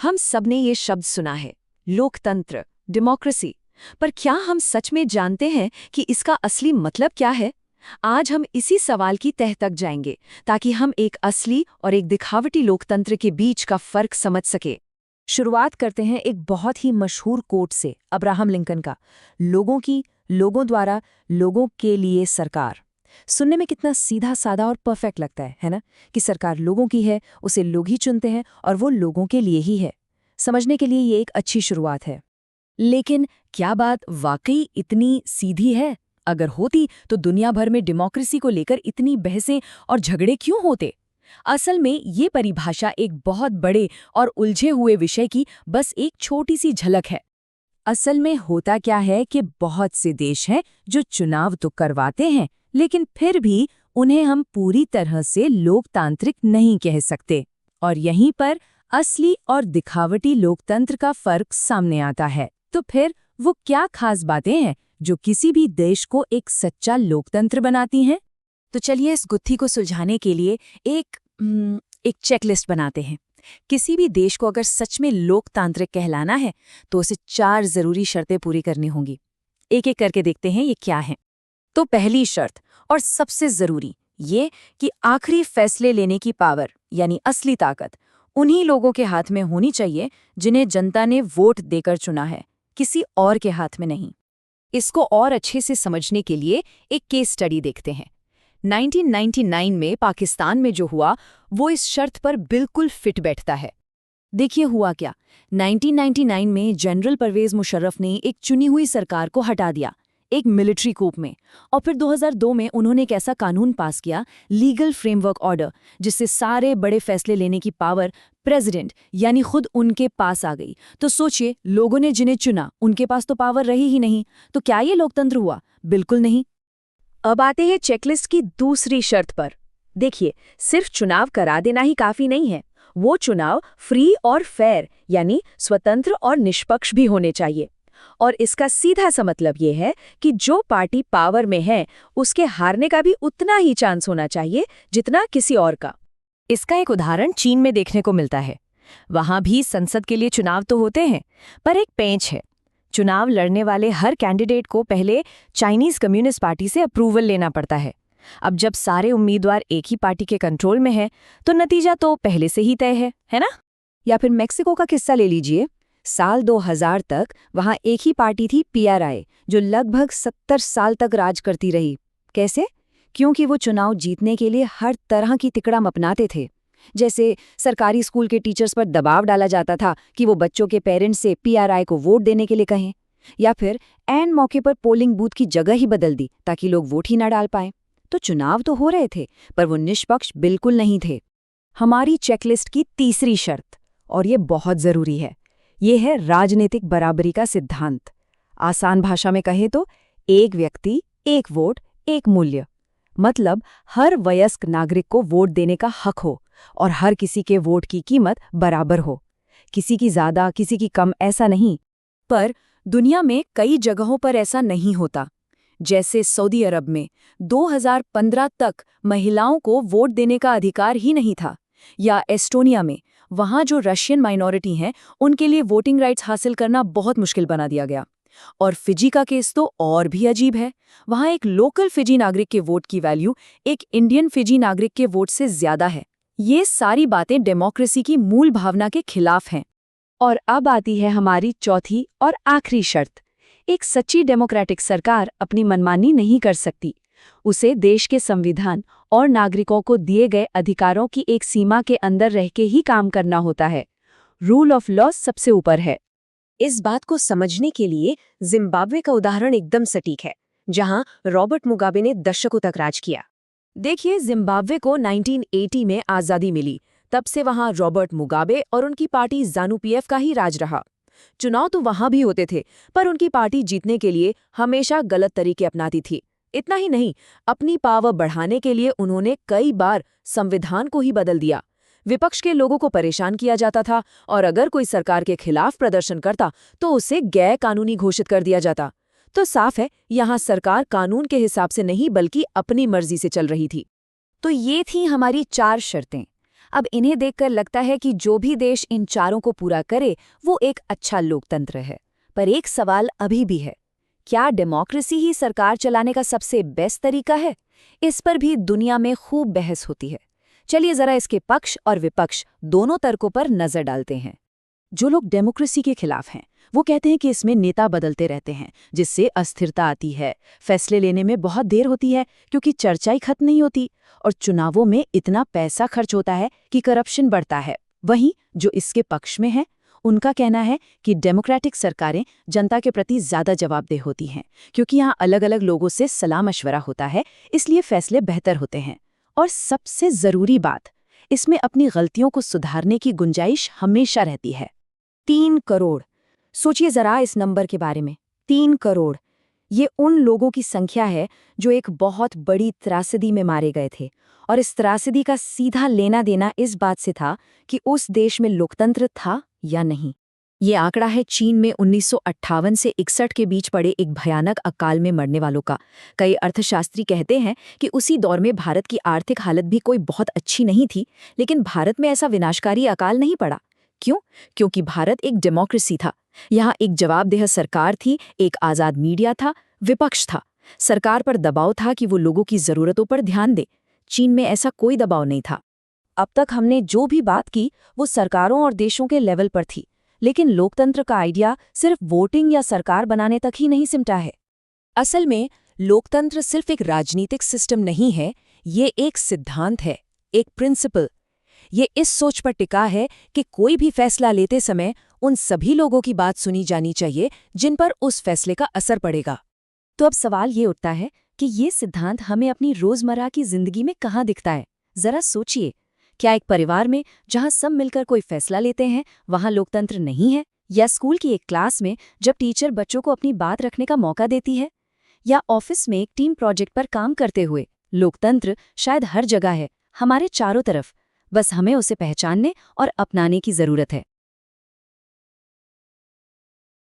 हम सबने ये शब्द सुना है, लोकतंत्र, डेमोक्रेसी। पर क्या हम सच में जानते हैं कि इसका असली मतलब क्या है? आज हम इसी सवाल की तह तक जाएंगे, ताकि हम एक असली और एक दिखावटी लोकतंत्र के बीच का फर्क समझ सके। शुरुआत करते हैं एक बहुत ही मशहूर कोट से, अब्राहम लिंकन का। लोगों की, लोगों द्वारा, लोगों के लिए सरकार। सुनने में कितना सीधा साधा और परफेक्ट लगता है ना? कि सरकार लोगों की है, उसे लोग ही चुनते हैं और वो लोगों के लिए ही है। समझने के लिए ये एक अच्छी शुरुआत है। लेकिन क्या बात वाकई इतनी सीधी है? अगर होती तो दुनिया भर में डेमोक्रेसी को लेकर इतनी बहसें और झगड़े क्यों होते? असल में ये परिभाषा एक बहुत बड़े और उलझे हुए विषय की बस एक छोटी सी झलक है। असल में होता क्या है कि बहुत से देश हैं जो चुनाव तो करवाते हैं, लेकिन फिर भी उन्हें हम पूरी तरह से लोकतांत्रिक नहीं कह सकते। और यहीं पर असली और दिखावटी लोकतंत्र का फर्क सामने आता है। तो फिर वो क्या खास बातें हैं जो किसी भी देश को एक सच्चा लोकतंत्र बनाती हैं? तो चलिए इस गुत्थी को सुलझाने के लिए एक चेकलिस्ट बनाते हैं। किसी भी देश को अगर सच में लोकतांत्रिक कहलाना है तो उसे 4 जरूरी शर्तें पूरी करनी होंगी। एक एक करके देखते हैं ये क्या है। तो पहली शर्त और सबसे जरूरी ये कि आखिरी फैसले लेने की पावर यानी असली ताकत उन्हीं लोगों के हाथ में होनी चाहिए जिन्हें जनता ने वोट देकर चुना है, किसी और के हाथ में नहीं। इसको और अच्छे से समझने के लिए एक केस स्टडी देखते हैं। 1999 में पाकिस्तान में जो हुआ वो इस शर्त पर बिल्कुल फिट बैठता है। देखिए हुआ क्या। 1999 में जनरल परवेज मुशर्रफ ने एक चुनी हुई सरकार को हटा दिया, एक मिलिट्री कूप में। और फिर 2002 में उन्होंने एक ऐसा कानून पास किया, लीगल फ्रेमवर्क ऑर्डर, जिससे सारे बड़े फैसले लेने की पावर प्रेसिडेंट यानी खुद उनके पास आ गई। तो सोचिए, लोगों ने जिन्हें चुना उनके पास तो पावर रही ही नहीं। तो क्या ये लोकतंत्र हुआ? बिल्कुल नहीं। अब आते हैं चेकलिस्ट की दूसरी शर्त पर। देखिए, सिर्फ चुनाव करा देना ही काफी नहीं है। वो चुनाव फ्री और फेयर यानी स्वतंत्र और निष्पक्ष भी होने चाहिए। और इसका सीधा सा मतलब ये है कि जो पार्टी पावर में है उसके हारने का भी उतना ही चांस होना चाहिए जितना किसी और का। इसका एक उदाहरण चीन में देखने को मिलता है। वहां भी संसद के लिए चुनाव तो होते हैं, पर एक पेंच है। चुनाव लड़ने वाले हर कैंडिडेट को पहले चाइनीज कम्युनिस्ट पार्टी से अप्रूवल लेना पड़ता है। अब जब सारे उम्मीदवार एक ही पार्टी के कंट्रोल में हैं, तो नतीजा तो पहले से ही तय है ना? या फिर मेक्सिको का किस्सा ले लीजिए। साल 2000 तक वहां एक ही पार्टी थी, PRI, जो लगभग 70 साल तक राज करती रही। कैसे? क्योंकि वो चुनाव जीतने के लिए हर तरह की तिकड़म अपनाते थे। जैसे सरकारी स्कूल के टीचर्स पर दबाव डाला जाता था कि वो बच्चों के पेरेंट्स से PRI को वोट देने के लिए कहें, या फिर ऐन मौके पर पोलिंग बूथ की जगह ही बदल दी ताकि लोग वोट ही ना डाल पाए। तो चुनाव तो हो रहे थे, पर वो निष्पक्ष बिल्कुल नहीं थे। हमारी चेकलिस्ट की तीसरी शर्त, और ये बहुत जरूरी है, ये है राजनीतिक बराबरी का सिद्धांत। आसान भाषा में कहें तो एक व्यक्ति, एक वोट, एक मूल्य। मतलब हर वयस्क नागरिक को वोट देने का हक हो और हर किसी के वोट की कीमत बराबर हो, किसी की ज्यादा किसी की कम, ऐसा नहीं। पर दुनिया में कई जगहों पर ऐसा नहीं होता। जैसे सऊदी अरब में 2015 तक महिलाओं को वोट देने का अधिकार ही नहीं था, या एस्टोनिया में वहां जो रशियन माइनॉरिटी हैं उनके लिए वोटिंग राइट्स हासिल करना बहुत मुश्किल बना दिया गया। और फिजी का केस तो और भी अजीब है। वहां एक लोकल फिजी नागरिक के वोट की वैल्यू एक इंडियन फिजी नागरिक के वोट से ज्यादा है। ये सारी बातें डेमोक्रेसी की मूल भावना के खिलाफ हैं। और अब आती है हमारी चौथी और आखिरी शर्त। एक सच्ची डेमोक्रेटिक सरकार अपनी मनमानी नहीं कर सकती। उसे देश के संविधान और नागरिकों को दिए गए अधिकारों की एक सीमा के अंदर रह के ही काम करना होता है। रूल ऑफ लॉ सबसे ऊपर है। इस बात को समझने के लिए जिम्बाब्वे का उदाहरण एकदम सटीक है, जहां रॉबर्ट मुगाबे ने दशकों तक राज किया। देखिए, जिम्बाब्वे को 1980 में आज़ादी मिली। तब से वहां रॉबर्ट मुगाबे और उनकी पार्टी ज़ानू-PF का ही राज रहा। चुनाव तो वहां भी होते थे, पर उनकी पार्टी जीतने के लिए हमेशा गलत तरीके अपनाती थी। इतना ही नहीं, अपनी पावर बढ़ाने के लिए उन्होंने कई बार संविधान को ही बदल दिया। विपक्ष के लोगों को परेशान किया जाता था, और अगर कोई सरकार के खिलाफ प्रदर्शन करता तो उसे गैर कानूनी घोषित कर दिया जाता। तो साफ है, यहाँ सरकार कानून के हिसाब से नहीं बल्कि अपनी मर्जी से चल रही थी। तो ये थी हमारी 4 शर्तें। अब इन्हें देखकर लगता है कि जो भी देश इन चारों को पूरा करे वो एक अच्छा लोकतंत्र है। पर एक सवाल अभी भी है, क्या डेमोक्रेसी ही सरकार चलाने का सबसे बेस्ट तरीका है? इस पर भी दुनिया में खूब बहस होती है। चलिए जरा इसके पक्ष और विपक्ष दोनों तर्कों पर नजर डालते हैं। जो लोग डेमोक्रेसी के खिलाफ हैं वो कहते हैं कि इसमें नेता बदलते रहते हैं, जिससे अस्थिरता आती है, फैसले लेने में बहुत देर होती है क्योंकि चर्चा ही खत्म नहीं होती, और चुनावों में इतना पैसा खर्च होता है कि करप्शन बढ़ता है। वहीं जो इसके पक्ष में है उनका कहना है कि डेमोक्रेटिक सरकारें जनता के प्रति ज्यादा जवाबदेह होती हैं, क्योंकि यहाँ अलग अलग लोगों से सलाह मशवरा होता है, इसलिए फैसले बेहतर होते हैं। और सबसे जरूरी बात, इसमें अपनी गलतियों को सुधारने की गुंजाइश हमेशा रहती है। 3 करोड़, सोचिए जरा इस नंबर के बारे में। 3 करोड़, ये उन लोगों की संख्या है जो एक बहुत बड़ी त्रासदी में मारे गए थे, और इस त्रासदी का सीधा लेना देना इस बात से था कि उस देश में लोकतंत्र था या नहीं। ये आंकड़ा है चीन में 1958 से 61 के बीच पड़े एक भयानक अकाल में मरने वालों का। कई अर्थशास्त्री कहते हैं कि उसी दौर में भारत की आर्थिक हालत भी कोई बहुत अच्छी नहीं थी, लेकिन भारत में ऐसा विनाशकारी अकाल नहीं पड़ा। क्यों? क्योंकि भारत एक डेमोक्रेसी था। यहाँ एक जवाबदेह सरकार थी, एक आज़ाद मीडिया था, विपक्ष था। सरकार पर दबाव था कि वो लोगों की ज़रूरतों पर ध्यान दे। चीन में ऐसा कोई दबाव नहीं था। अब तक हमने जो भी बात की वो सरकारों और देशों के लेवल पर थी, लेकिन लोकतंत्र का आइडिया सिर्फ वोटिंग या सरकार बनाने तक ही नहीं सिमटा है। असल में लोकतंत्र सिर्फ एक राजनीतिक सिस्टम नहीं है, ये एक सिद्धांत है, एक प्रिंसिपल। ये इस सोच पर टिका है कि कोई भी फैसला लेते समय उन सभी लोगों की बात सुनी जानी चाहिए जिन पर उस फैसले का असर पड़ेगा। तो अब सवाल ये उठता है कि ये सिद्धांत हमें अपनी रोजमर्रा की जिंदगी में कहाँ दिखता है? जरा सोचिए, क्या एक परिवार में जहाँ सब मिलकर कोई फैसला लेते हैं वहाँ लोकतंत्र नहीं है? या स्कूल की एक क्लास में जब टीचर बच्चों को अपनी बात रखने का मौका देती है? या ऑफिस में एक टीम प्रोजेक्ट पर काम करते हुए? लोकतंत्र शायद हर जगह है, हमारे चारों तरफ। बस हमें उसे पहचानने और अपनाने की जरूरत है।